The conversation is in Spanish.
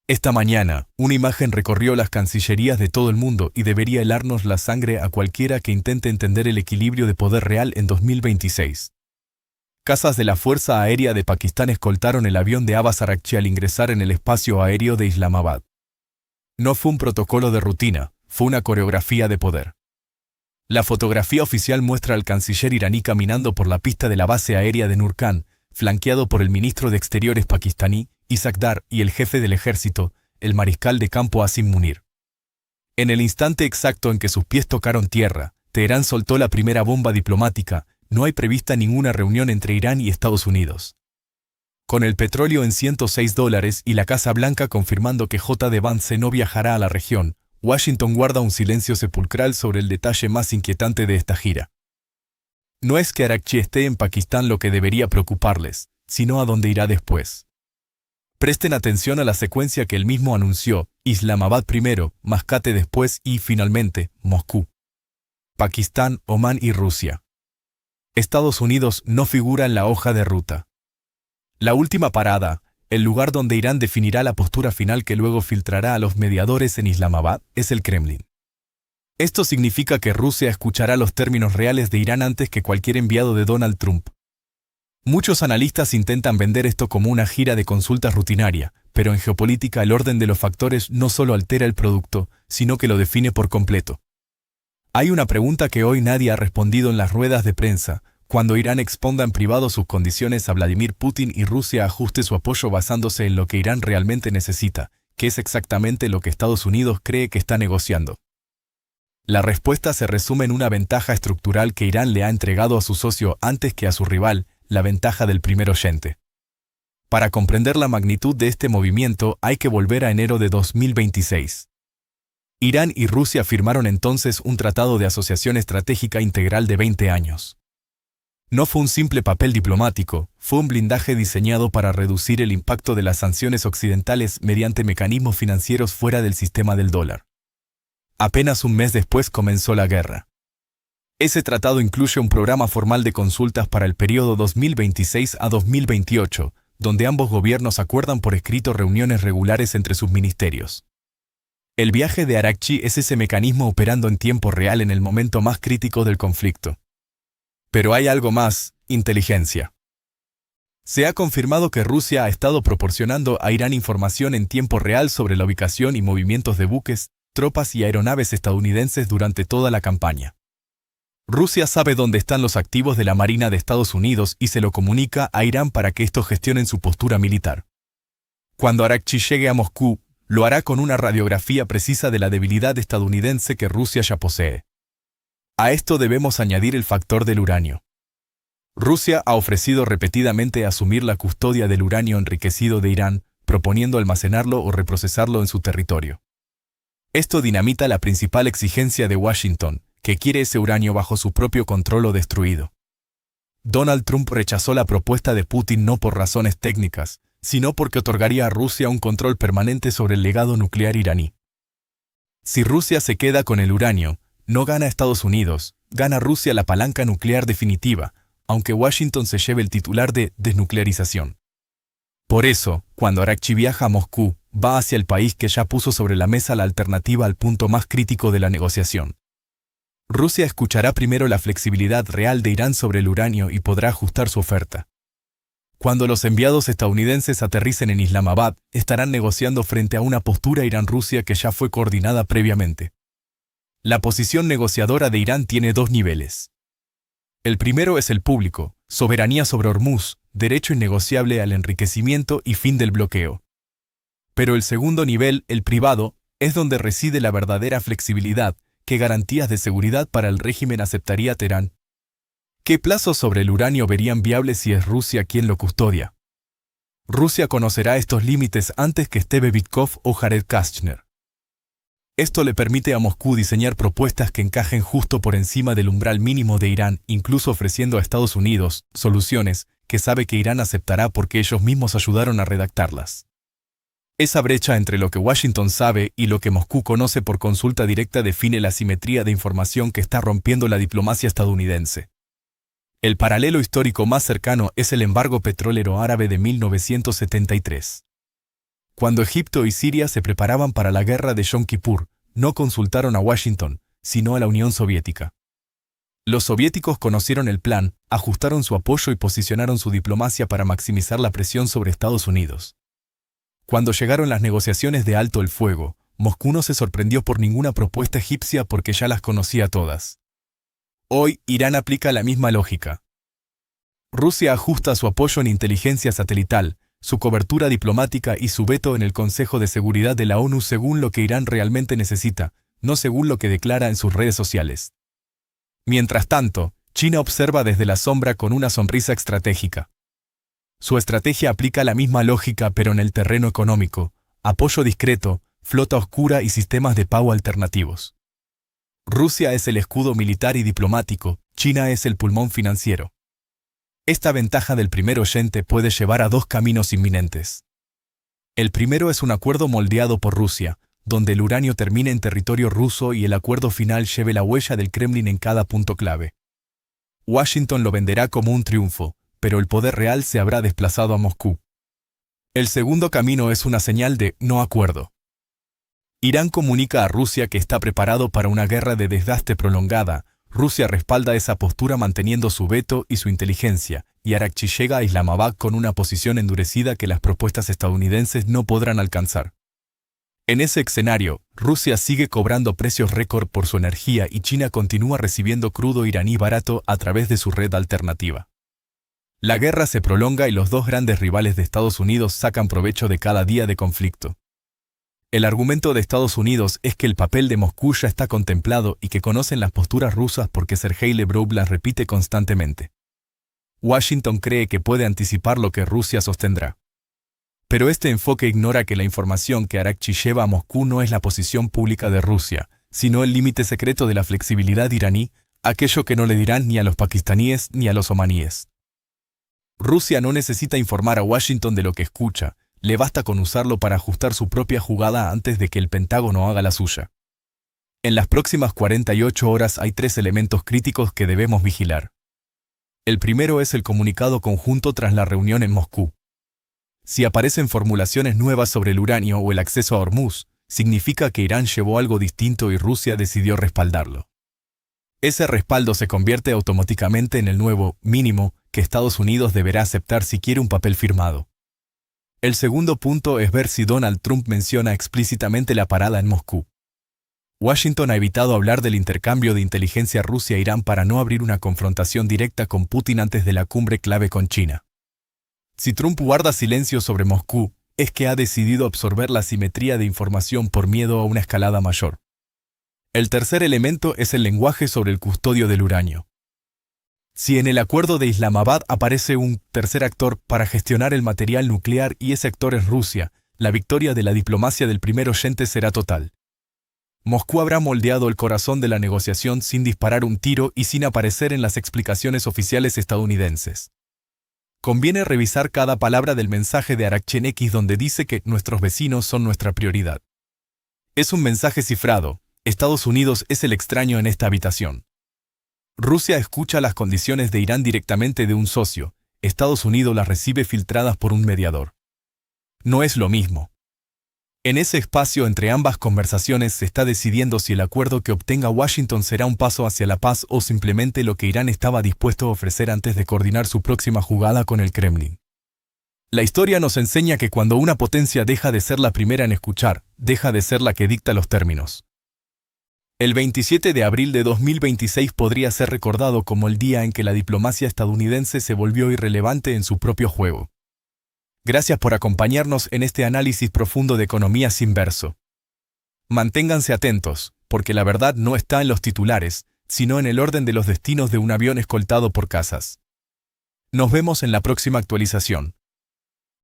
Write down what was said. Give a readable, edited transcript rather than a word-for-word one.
Esta mañana, una imagen recorrió las cancillerías de todo el mundo y debería helarnos la sangre a cualquiera que intente entender el equilibrio de poder real en 2026. Cazas de la Fuerza Aérea de Pakistán escoltaron el avión de Abbas Araghchi al ingresar en el espacio aéreo de Islamabad. No fue un protocolo de rutina, fue una coreografía de poder. La fotografía oficial muestra al canciller iraní caminando por la pista de la base aérea de Nurkan, flanqueado por el ministro de Exteriores pakistaní, Isaac Dar, y el jefe del ejército, el mariscal de campo Asim Munir. En el instante exacto en que sus pies tocaron tierra, Teherán soltó la primera bomba diplomática. No hay prevista ninguna reunión entre Irán y Estados Unidos. Con el petróleo en $106 y la Casa Blanca confirmando que J.D. Vance no viajará a la región, Washington guarda un silencio sepulcral sobre el detalle más inquietante de esta gira. No es que Araghchi esté en Pakistán lo que debería preocuparles, sino a dónde irá después. Presten atención a la secuencia que él mismo anunció: Islamabad primero, Mascate después y, finalmente, Moscú. Pakistán, Omán y Rusia. Estados Unidos no figura en la hoja de ruta. La última parada, el lugar donde Irán definirá la postura final que luego filtrará a los mediadores en Islamabad, es el Kremlin. Esto significa que Rusia escuchará los términos reales de Irán antes que cualquier enviado de Donald Trump. Muchos analistas intentan vender esto como una gira de consultas rutinaria, pero en geopolítica el orden de los factores no solo altera el producto, sino que lo define por completo. Hay una pregunta que hoy nadie ha respondido en las ruedas de prensa: cuando Irán exponga en privado sus condiciones a Vladimir Putin y Rusia ajuste su apoyo basándose en lo que Irán realmente necesita, ¿qué es exactamente lo que Estados Unidos cree que está negociando? La respuesta se resume en una ventaja estructural que Irán le ha entregado a su socio antes que a su rival, la ventaja del primer oyente. Para comprender la magnitud de este movimiento hay que volver a enero de 2026. Irán y Rusia firmaron entonces un tratado de asociación estratégica integral de 20 años. No fue un simple papel diplomático, fue un blindaje diseñado para reducir el impacto de las sanciones occidentales mediante mecanismos financieros fuera del sistema del dólar. Apenas un mes después comenzó la guerra. Ese tratado incluye un programa formal de consultas para el periodo 2026 a 2028, donde ambos gobiernos acuerdan por escrito reuniones regulares entre sus ministerios. El viaje de Araghchi es ese mecanismo operando en tiempo real en el momento más crítico del conflicto. Pero hay algo más: inteligencia. Se ha confirmado que Rusia ha estado proporcionando a Irán información en tiempo real sobre la ubicación y movimientos de buques, tropas y aeronaves estadounidenses durante toda la campaña. Rusia sabe dónde están los activos de la Marina de Estados Unidos y se lo comunica a Irán para que estos gestionen su postura militar. Cuando Araghchi llegue a Moscú, lo hará con una radiografía precisa de la debilidad estadounidense que Rusia ya posee. A esto debemos añadir el factor del uranio. Rusia ha ofrecido repetidamente asumir la custodia del uranio enriquecido de Irán, proponiendo almacenarlo o reprocesarlo en su territorio. Esto dinamita la principal exigencia de Washington, que quiere ese uranio bajo su propio control o destruido. Donald Trump rechazó la propuesta de Putin no por razones técnicas, sino porque otorgaría a Rusia un control permanente sobre el legado nuclear iraní. Si Rusia se queda con el uranio, no gana Estados Unidos, gana Rusia la palanca nuclear definitiva, aunque Washington se lleve el titular de desnuclearización. Por eso, cuando Araghchi viaja a Moscú, va hacia el país que ya puso sobre la mesa la alternativa al punto más crítico de la negociación. Rusia escuchará primero la flexibilidad real de Irán sobre el uranio y podrá ajustar su oferta. Cuando los enviados estadounidenses aterricen en Islamabad, estarán negociando frente a una postura Irán-Rusia que ya fue coordinada previamente. La posición negociadora de Irán tiene dos niveles. El primero es el público: soberanía sobre Hormuz, derecho innegociable al enriquecimiento y fin del bloqueo. Pero el segundo nivel, el privado, es donde reside la verdadera flexibilidad. ¿Qué garantías de seguridad para el régimen aceptaría Teherán? ¿Qué plazos sobre el uranio verían viables si es Rusia quien lo custodia? Rusia conocerá estos límites antes que Steve Witkoff o Jared Kushner. Esto le permite a Moscú diseñar propuestas que encajen justo por encima del umbral mínimo de Irán, incluso ofreciendo a Estados Unidos soluciones que sabe que Irán aceptará porque ellos mismos ayudaron a redactarlas. Esa brecha entre lo que Washington sabe y lo que Moscú conoce por consulta directa define la asimetría de información que está rompiendo la diplomacia estadounidense. El paralelo histórico más cercano es el embargo petrolero árabe de 1973. Cuando Egipto y Siria se preparaban para la guerra de Yom Kippur, no consultaron a Washington, sino a la Unión Soviética. Los soviéticos conocieron el plan, ajustaron su apoyo y posicionaron su diplomacia para maximizar la presión sobre Estados Unidos. Cuando llegaron las negociaciones de alto el fuego, Moscú no se sorprendió por ninguna propuesta egipcia porque ya las conocía todas. Hoy, Irán aplica la misma lógica. Rusia ajusta su apoyo en inteligencia satelital, su cobertura diplomática y su veto en el Consejo de Seguridad de la ONU según lo que Irán realmente necesita, no según lo que declara en sus redes sociales. Mientras tanto, China observa desde la sombra con una sonrisa estratégica. Su estrategia aplica la misma lógica pero en el terreno económico, apoyo discreto, flota oscura y sistemas de pago alternativos. Rusia es el escudo militar y diplomático, China es el pulmón financiero. Esta ventaja del primer oyente puede llevar a dos caminos inminentes. El primero es un acuerdo moldeado por Rusia, donde el uranio termine en territorio ruso y el acuerdo final lleve la huella del Kremlin en cada punto clave. Washington lo venderá como un triunfo, pero el poder real se habrá desplazado a Moscú. El segundo camino es una señal de no acuerdo. Irán comunica a Rusia que está preparado para una guerra de desgaste prolongada. Rusia respalda esa postura manteniendo su veto y su inteligencia, y Arakchi llega a Islamabad con una posición endurecida que las propuestas estadounidenses no podrán alcanzar. En ese escenario, Rusia sigue cobrando precios récord por su energía y China continúa recibiendo crudo iraní barato a través de su red alternativa. La guerra se prolonga y los dos grandes rivales de Estados Unidos sacan provecho de cada día de conflicto. El argumento de Estados Unidos es que el papel de Moscú ya está contemplado y que conocen las posturas rusas porque Sergei Lavrov las repite constantemente. Washington cree que puede anticipar lo que Rusia sostendrá. Pero este enfoque ignora que la información que Arakchi lleva a Moscú no es la posición pública de Rusia, sino el límite secreto de la flexibilidad iraní, aquello que no le dirán ni a los pakistaníes ni a los omaníes. Rusia no necesita informar a Washington de lo que escucha, le basta con usarlo para ajustar su propia jugada antes de que el Pentágono haga la suya. En las próximas 48 horas hay 3 elementos críticos que debemos vigilar. El primero es el comunicado conjunto tras la reunión en Moscú. Si aparecen formulaciones nuevas sobre el uranio o el acceso a Hormuz, significa que Irán llevó algo distinto y Rusia decidió respaldarlo. Ese respaldo se convierte automáticamente en el nuevo mínimo que Estados Unidos deberá aceptar si quiere un papel firmado. El segundo punto es ver si Donald Trump menciona explícitamente la parada en Moscú. Washington ha evitado hablar del intercambio de inteligencia Rusia-Irán para no abrir una confrontación directa con Putin antes de la cumbre clave con China. Si Trump guarda silencio sobre Moscú, es que ha decidido absorber la simetría de información por miedo a una escalada mayor. El tercer elemento es el lenguaje sobre el custodio del uranio. Si en el acuerdo de Islamabad aparece un tercer actor para gestionar el material nuclear y ese actor es Rusia, la victoria de la diplomacia del primer oyente será total. Moscú habrá moldeado el corazón de la negociación sin disparar un tiro y sin aparecer en las explicaciones oficiales estadounidenses. Conviene revisar cada palabra del mensaje de Arakchi donde dice que nuestros vecinos son nuestra prioridad. Es un mensaje cifrado. Estados Unidos es el extraño en esta habitación. Rusia escucha las condiciones de Irán directamente de un socio, Estados Unidos las recibe filtradas por un mediador. No es lo mismo. En ese espacio entre ambas conversaciones se está decidiendo si el acuerdo que obtenga Washington será un paso hacia la paz o simplemente lo que Irán estaba dispuesto a ofrecer antes de coordinar su próxima jugada con el Kremlin. La historia nos enseña que cuando una potencia deja de ser la primera en escuchar, deja de ser la que dicta los términos. El 27 de abril de 2026 podría ser recordado como el día en que la diplomacia estadounidense se volvió irrelevante en su propio juego. Gracias por acompañarnos en este análisis profundo de economía sin verso. Manténganse atentos, porque la verdad no está en los titulares, sino en el orden de los destinos de un avión escoltado por cazas. Nos vemos en la próxima actualización.